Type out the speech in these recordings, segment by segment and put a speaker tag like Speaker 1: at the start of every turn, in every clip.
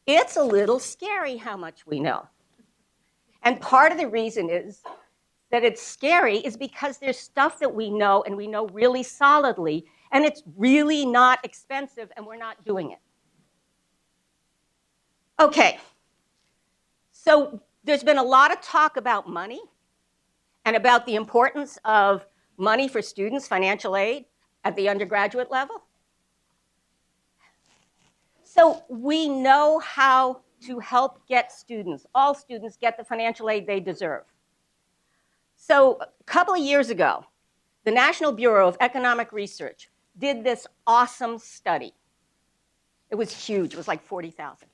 Speaker 1: It's a little scary how much we know. And part of the reason is that it's scary is because there's stuff that we know and we know really solidly, and it's really not expensive, and we're not doing it. Okay, so there's been a lot of talk about money and about the importance of money for students, financial aid, at the undergraduate level. So we know how to help get students, all students, get the financial aid they deserve. So a couple of years ago, the National Bureau of Economic Research did this awesome study. It was huge. It was like 40,000.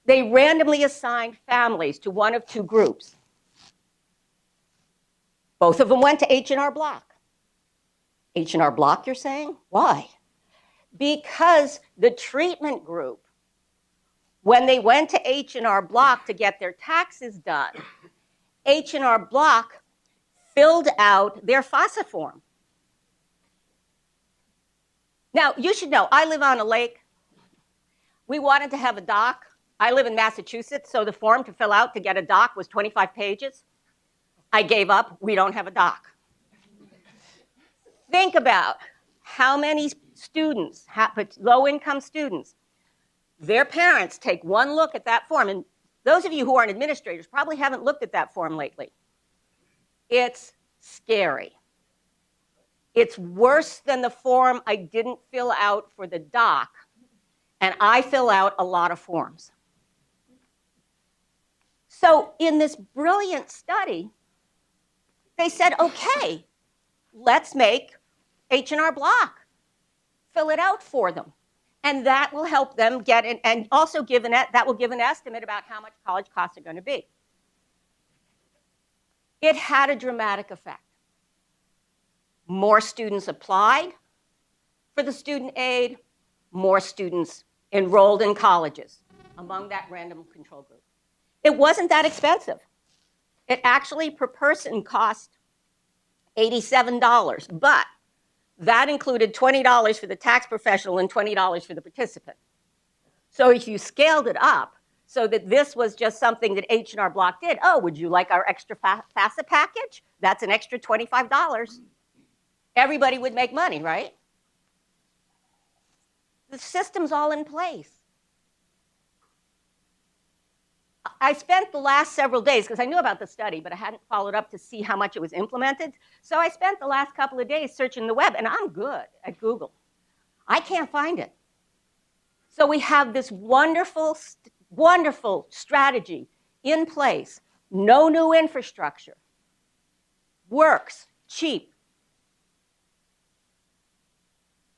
Speaker 1: They randomly assigned families to one of two groups. Both of them went to H&R Block. H&R Block, you're saying? Why? Because the treatment group, when they went to H&R Block to get their taxes done, H&R Block filled out their FAFSA form. Now, you should know, I live on a lake. We wanted to have a dock. I live in Massachusetts, so the form to fill out to get a dock was 25 pages. I gave up. We don't have a dock. Think about how many students, low-income students, their parents take one look at that form. And those of you who aren't administrators probably haven't looked at that form lately. It's scary. It's worse than the form I didn't fill out for the dock, and I fill out a lot of forms. So in this brilliant study, they said, okay, let's make H&R Block fill it out for them. And that will help them get it, and also that will give an estimate about how much college costs are going to be. It had a dramatic effect. More students applied for the student aid, more students enrolled in colleges among that random control group. It wasn't that expensive. It actually per person cost $87, but that included $20 for the tax professional and $20 for the participant. So if you scaled it up so that this was just something that H&R Block did, oh, would you like our extra FAFSA package? That's an extra $25. Everybody would make money, right? The system's all in place. I spent the last several days, because I knew about the study, but I hadn't followed up to see how much it was implemented. So I spent the last couple of days searching the web, and I'm good at Google. I can't find it. So we have this wonderful, wonderful strategy in place. No new infrastructure. Works, cheap.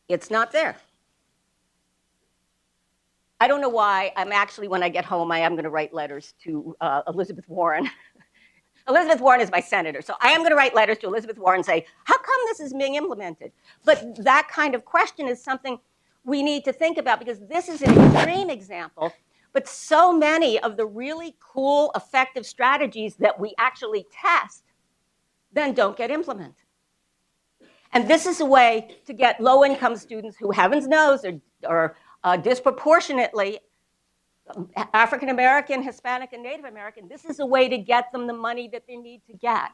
Speaker 1: It's not there. I don't know why. I'm actually, when I get home, I am going to write letters to Elizabeth Warren. Elizabeth Warren is my senator, so I am going to write letters to Elizabeth Warren and say, how come this is being implemented? But that kind of question is something we need to think about, because this is an extreme example, but so many of the really cool, effective strategies that we actually test then don't get implemented. And this is a way to get low-income students who, heavens knows, are disproportionately African American, Hispanic, and Native American. This is a way to get them the money that they need to get.